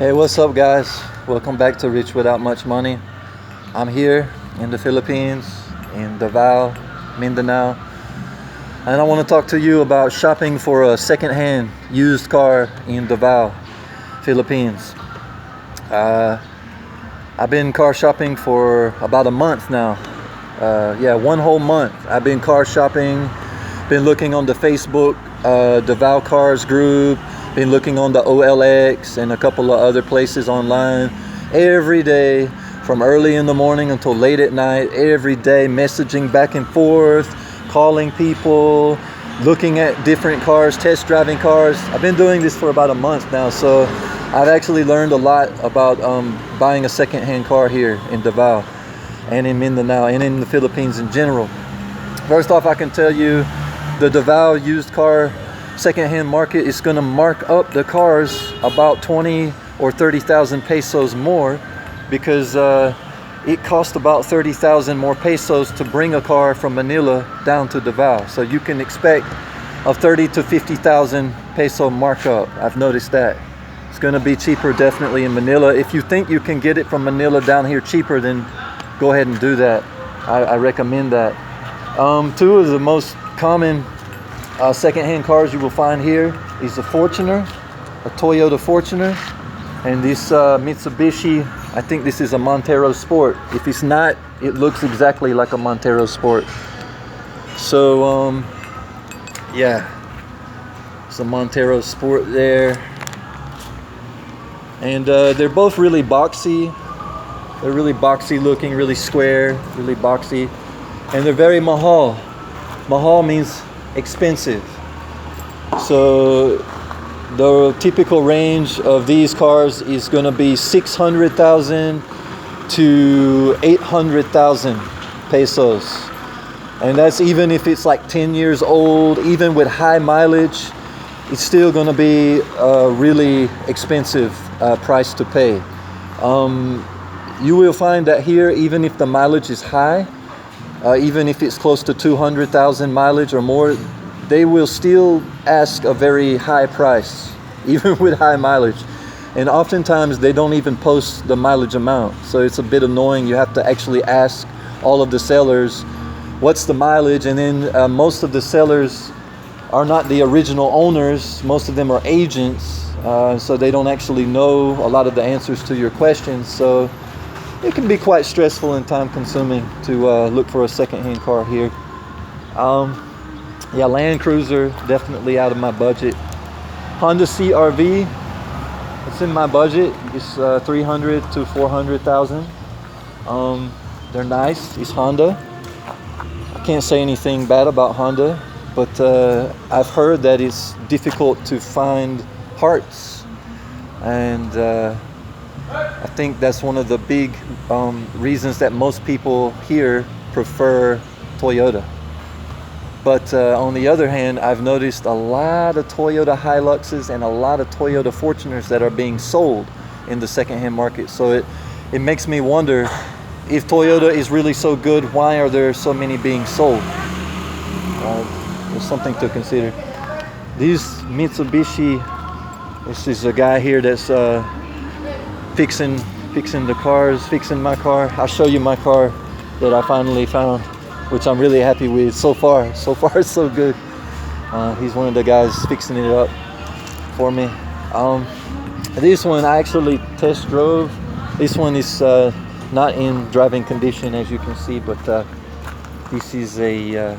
Hey, what's up, guys? Welcome back to Rich Without Much Money. I'm here in the Philippines, in Davao, Mindanao, and I want to talk to you about shopping for a second-hand used car in Davao, Philippines. I've been car shopping for about a month now. One whole month. I've been car shopping, been looking on the Facebook Davao Cars group, been looking on the OLX and a couple of other places online every day from early in the morning until late at night, every day messaging back and forth, calling people, looking at different cars, test driving cars. I've been doing this for about a month now, so I've actually learned a lot about buying a second-hand car here in Davao and in Mindanao and in the Philippines in general. First off, I can tell you the Davao used car second-hand market is going to mark up the cars about 20 or 30,000 pesos more because it costs about 30,000 more pesos to bring a car from Manila down to Davao. So you can expect a 30 to 50,000 peso markup. I've noticed that. It's going to be cheaper definitely in Manila. If you think you can get it from Manila down here cheaper, then go ahead and do that. I recommend that. Two of the most common second-hand cars you will find here is a Fortuner, a Toyota Fortuner, and this Mitsubishi. I think this is a Montero Sport. If it's not, it looks exactly like a Montero Sport. So it's a Montero Sport there, and they're both really boxy. They're really boxy looking, really square, really boxy, and they're very mahal. Mahal means expensive. So the typical range of these cars is going to be 600,000 to 800,000 pesos, and that's even if it's like 10 years old. Even with high mileage, it's still going to be a really expensive price to pay. You will find that here, even if the mileage is high, even if it's close to 200,000 mileage or more, they will still ask a very high price, even with high mileage. And oftentimes they don't even post the mileage amount. So it's a bit annoying. You have to actually ask all of the sellers, what's the mileage? And then most of the sellers are not the original owners. Most of them are agents. So they don't actually know a lot of the answers to your questions. So it can be quite stressful and time consuming to look for a second-hand car here. Land Cruiser, definitely out of my budget. Honda CR-V, it's in my budget. It's 300 to 400,000. They're nice. It's Honda. I can't say anything bad about Honda, but I've heard that it's difficult to find parts, and I think that's one of the big reasons that most people here prefer Toyota. But on the other hand, I've noticed a lot of Toyota Hiluxes and a lot of Toyota Fortuners that are being sold in the second-hand market. So it makes me wonder, if Toyota is really so good, why are there so many being sold? There's something to consider. These Mitsubishi, this is a guy here that's fixing the cars, fixing my car. I'll show you my car that I finally found, which I'm really happy with so far. So far, it's so good. He's one of the guys fixing it up for me. This one I actually test drove. This one is not in driving condition, as you can see, but this is a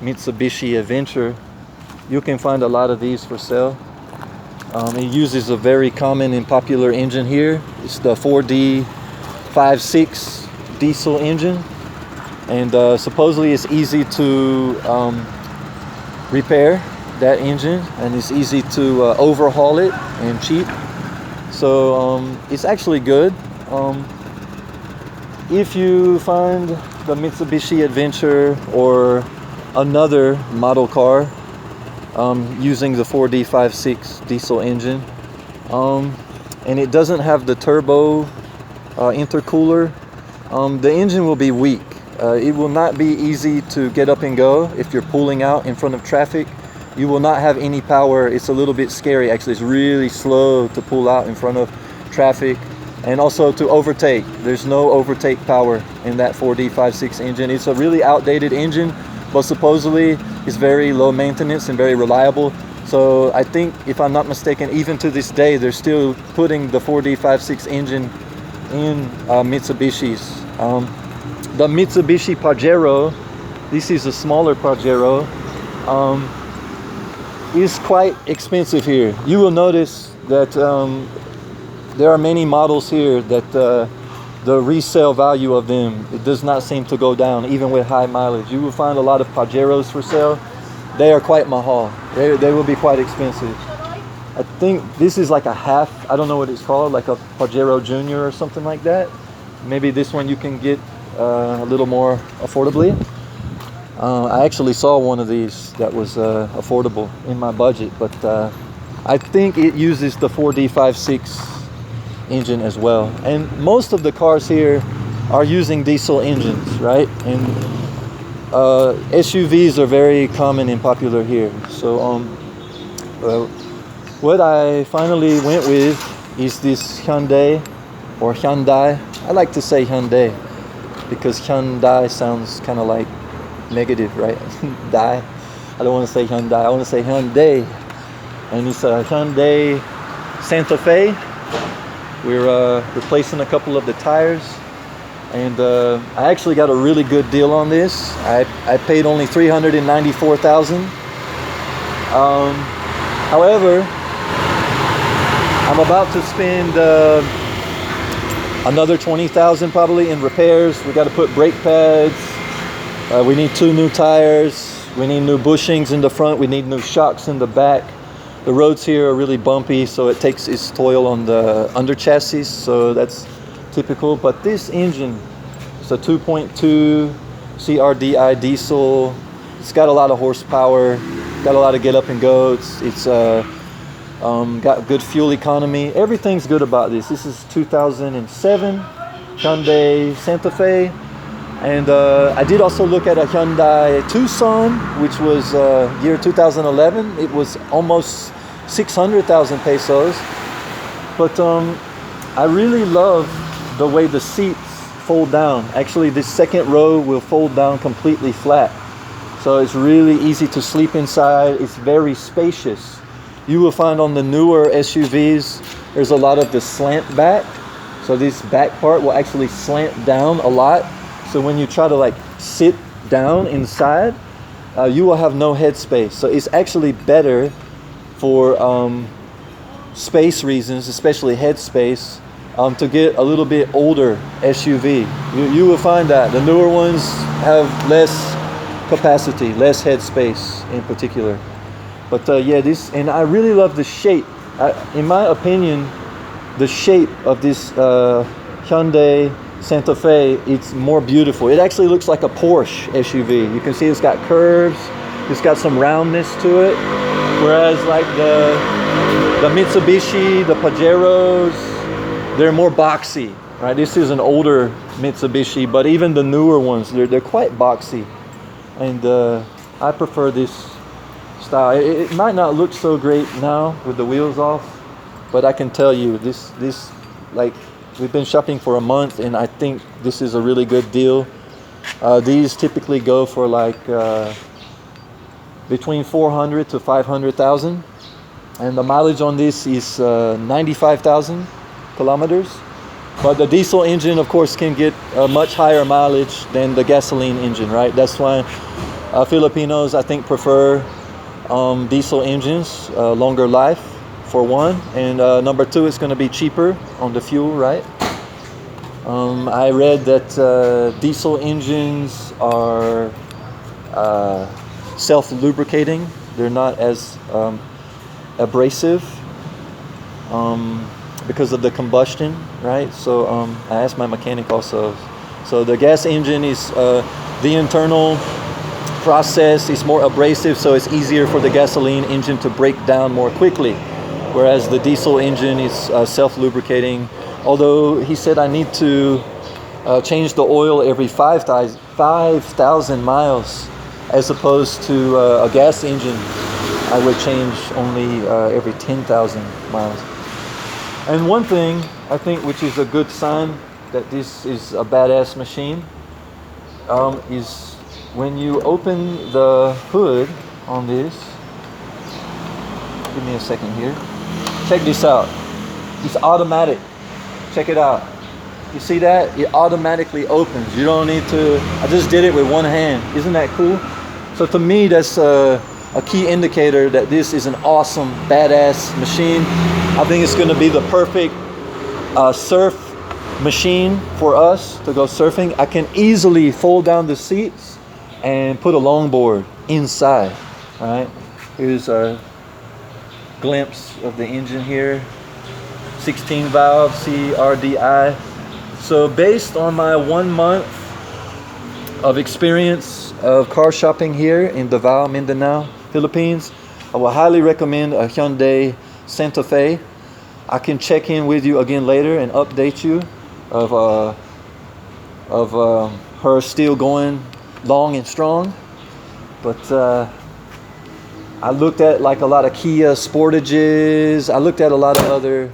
Mitsubishi Adventure. You can find a lot of these for sale. It uses a very common and popular engine here. It's the 4D 5.6 diesel engine, and supposedly it's easy to repair that engine, and it's easy to overhaul it and cheap. So it's actually good. If you find the Mitsubishi Adventure or another model car using the 4D 5.6 diesel engine, and it doesn't have the turbo intercooler, the engine will be weak. It will not be easy to get up and go if you're pulling out in front of traffic. You will not have any power. It's a little bit scary, actually. It's really slow to pull out in front of traffic, and also to overtake. There's no overtake power in that 4D56 engine. It's a really outdated engine, but supposedly it's very low maintenance and very reliable. So I think, if I'm not mistaken, even to this day, they're still putting the 4D56 engine in Mitsubishis. The Mitsubishi Pajero, this is a smaller Pajero, is quite expensive here. You will notice that there are many models here that the resale value of them, it does not seem to go down, even with high mileage. You will find a lot of Pajeros for sale. They are quite mahal. They will be quite expensive. I think this is like a half, I don't know what it's called, like a Pajero Junior or something like that. Maybe this one you can get a little more affordably. I actually saw one of these that was affordable in my budget, but I think it uses the 4D56 engine as well. And most of the cars here are using diesel engines, right? And SUVs are very common and popular here. So what I finally went with is this Hyundai, or Hyundai. I like to say Hyundai because Hyundai sounds kind of like negative, right? Die. I don't want to say Hyundai, I want to say Hyundai. And it's a Hyundai Santa Fe. We're replacing a couple of the tires, and I actually got a really good deal on this. I paid only $394,000. However, I'm about to spend another $20,000 probably in repairs. We got to put brake pads. We need 2 new tires. We need new bushings in the front. We need new shocks in the back. The roads here are really bumpy, so it takes its toll on the under chassis, so that's typical. But this engine, it's a 2.2 CRDI diesel. It's got a lot of horsepower, got a lot of get up and go. It's got good fuel economy. Everything's good about this. This is 2007 Hyundai Santa Fe. And I did also look at a Hyundai Tucson, which was year 2011. It was almost 600,000 pesos. But I really love the way the seats fold down. Actually, this second row will fold down completely flat. So it's really easy to sleep inside. It's very spacious. You will find on the newer SUVs, there's a lot of the slant back. So this back part will actually slant down a lot. So when you try to like sit down inside, you will have no head space. So it's actually better for space reasons, especially head space, to get a little bit older SUV. You will find that the newer ones have less capacity, less head space in particular. But yeah, this, and I really love the shape. In my opinion, the shape of this Hyundai Santa Fe, it's more beautiful. It actually looks like a Porsche SUV. You can see it's got curves, it's got some roundness to it. Whereas like the Mitsubishi, the Pajeros, they're more boxy, right? This is an older Mitsubishi, but even the newer ones, they're quite boxy. And I prefer this style. It might not look so great now with the wheels off, but I can tell you this like, we've been shopping for a month, and I think this is a really good deal. These typically go for like between 400 to 500,000, and the mileage on this is 95,000 kilometers. But the diesel engine, of course, can get a much higher mileage than the gasoline engine, right? That's why Filipinos, I think, prefer diesel engines, longer life, for one, and number two, it's going to be cheaper on the fuel, right? I read that diesel engines are self-lubricating. They're not as abrasive because of the combustion, right? So I asked my mechanic also. So the gas engine is the internal process is more abrasive, so it's easier for the gasoline engine to break down more quickly. Whereas the diesel engine is self-lubricating. Although he said I need to change the oil every 5,000 miles, as opposed to a gas engine, I would change only every 10,000 miles. And one thing I think which is a good sign that this is a badass machine is when you open the hood on this. Give me a second here. Check this out. It's automatic. Check it out. You see that? It automatically opens. You don't need to. I just did it with one hand. Isn't that cool? So to me, that's a key indicator that this is an awesome, badass machine. I think it's going to be the perfect surf machine for us to go surfing. I can easily fold down the seats and put a longboard inside. All right. Here's a glimpse of the engine here. 16 valve CRDI. So based on my 1 month of experience of car shopping here in Davao, Mindanao, Philippines, I will highly recommend a Hyundai Santa Fe. I can check in with you again later and update you of her still going long and strong. But I looked at like a lot of Kia Sportages. I looked at a lot of other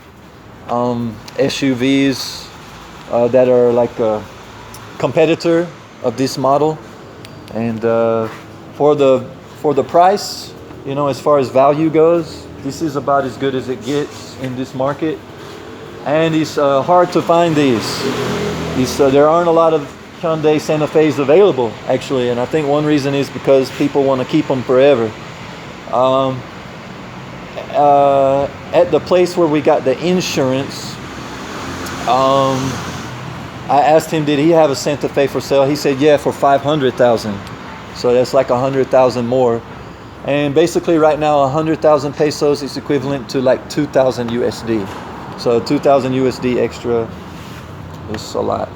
SUVs that are like a competitor of this model, and for the price, you know, as far as value goes, this is about as good as it gets in this market. And it's hard to find these. There aren't a lot of Hyundai Santa Fe's available actually, and I think one reason is because people want to keep them forever. At the place where we got the insurance, I asked him, did he have a Santa Fe for sale? He said, yeah, for 500,000. So that's like 100,000 more. And basically right now, 100,000 pesos is equivalent to like 2,000 USD. So 2,000 USD extra is a lot.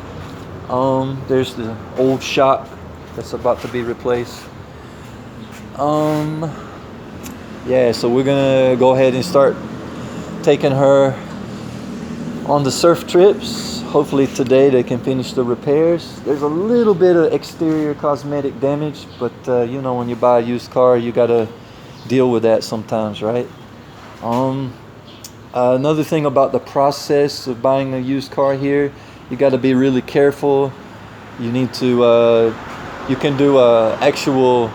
There's the old shock that's about to be replaced. Yeah, so we're gonna go ahead and start taking her on the surf trips. Hopefully today they can finish the repairs. There's a little bit of exterior cosmetic damage, but you know, when you buy a used car, you gotta deal with that sometimes, right? Another thing about the process of buying a used car here, you gotta be really careful. You need to, you can do a actual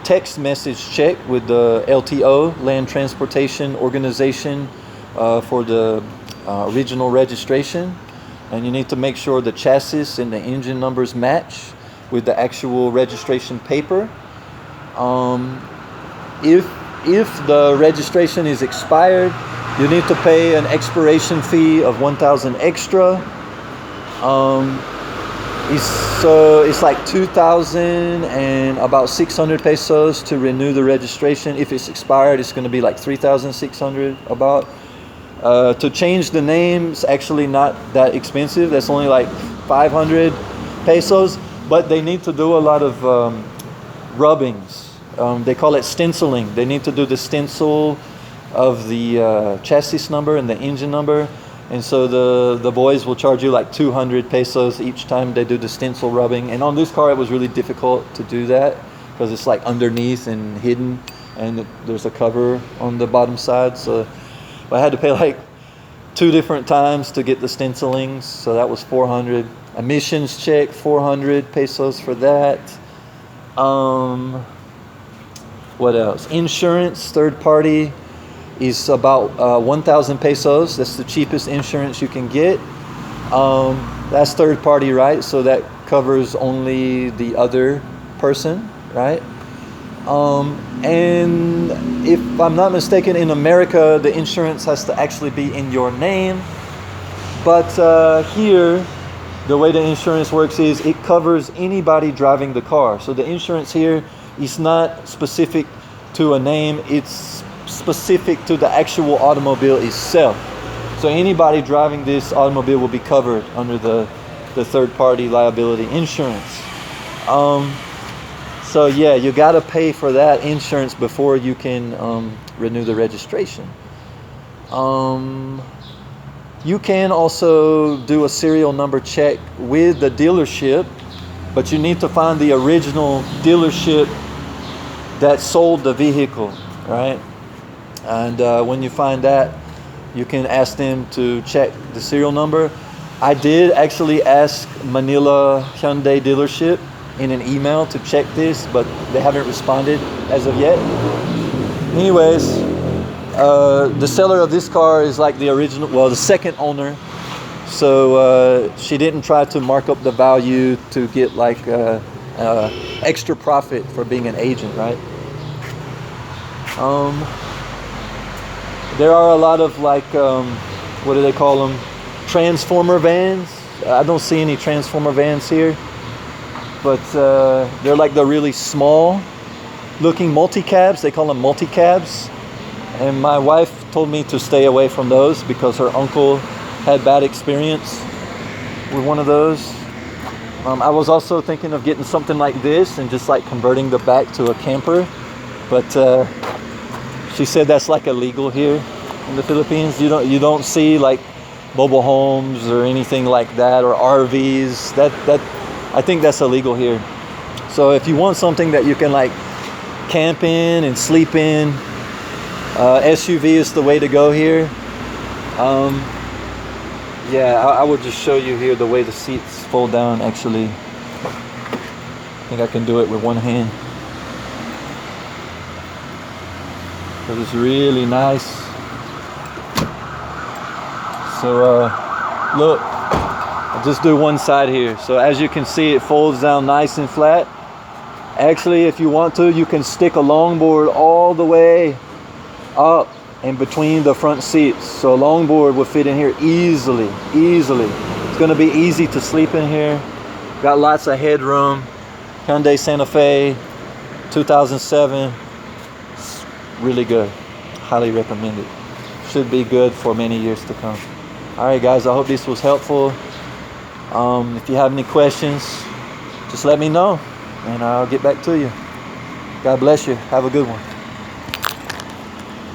text message check with the LTO, Land Transportation Organization, for the original registration, and you need to make sure the chassis and the engine numbers match with the actual registration paper. If the registration is expired, you need to pay an expiration fee of 1,000 extra. It's like 2,000 and about 600 pesos to renew the registration. If it's expired, it's going to be like 3,600 about. To change the name is actually not that expensive. That's only like 500 pesos, but they need to do a lot of rubbings. They call it stenciling. They need to do the stencil of the chassis number and the engine number. And so the boys will charge you like 200 pesos each time they do the stencil rubbing. And on this car, it was really difficult to do that because it's like underneath and hidden, and there's a cover on the bottom side. So I had to pay like 2 different times to get the stencilings. So that was 400. Emissions check, 400 pesos for that. What else? Insurance, third party, is about 1,000 pesos. That's the cheapest insurance you can get. That's third party, right? So that covers only the other person, right? And if I'm not mistaken, in America, the insurance has to actually be in your name. But here, the way the insurance works is it covers anybody driving the car. So the insurance here is not specific to a name. It's specific to the actual automobile itself. So anybody driving this automobile will be covered under the third-party liability insurance. So yeah, you got to pay for that insurance before you can renew the registration. You can also do a serial number check with the dealership, but you need to find the original dealership that sold the vehicle, right? And when you find that, you can ask them to check the serial number. I did actually ask Manila Hyundai dealership in an email to check this, but they haven't responded as of yet. Anyways, the seller of this car is like the original, well, the second owner. So she didn't try to mark up the value to get like extra profit for being an agent, right? There are a lot of like, what do they call them? Transformer vans. I don't see any transformer vans here, but they're like the really small looking multi-cabs. They call them multi-cabs. And my wife told me to stay away from those because her uncle had bad experience with one of those. I was also thinking of getting something like this and just like converting the back to a camper, but she said that's like illegal here in the Philippines. You don't see like mobile homes or anything like that, or RVs. That I think that's illegal here. So if you want something that you can like camp in and sleep in, SUV is the way to go here. Yeah, I would just show you here the way the seats fold down. Actually, I think I can do it with one hand. It is really nice. So look, I'll just do one side here. So as you can see, it folds down nice and flat. Actually, if you want to, you can stick a longboard all the way up in between the front seats. So a longboard will fit in here easily. It's gonna be easy to sleep in here. Got lots of headroom. Hyundai Santa Fe, 2007. It's really good. Highly recommend it. Should be good for many years to come. All right, guys, I hope this was helpful. If you have any questions, just let me know and I'll get back to you. God bless you. Have a good one.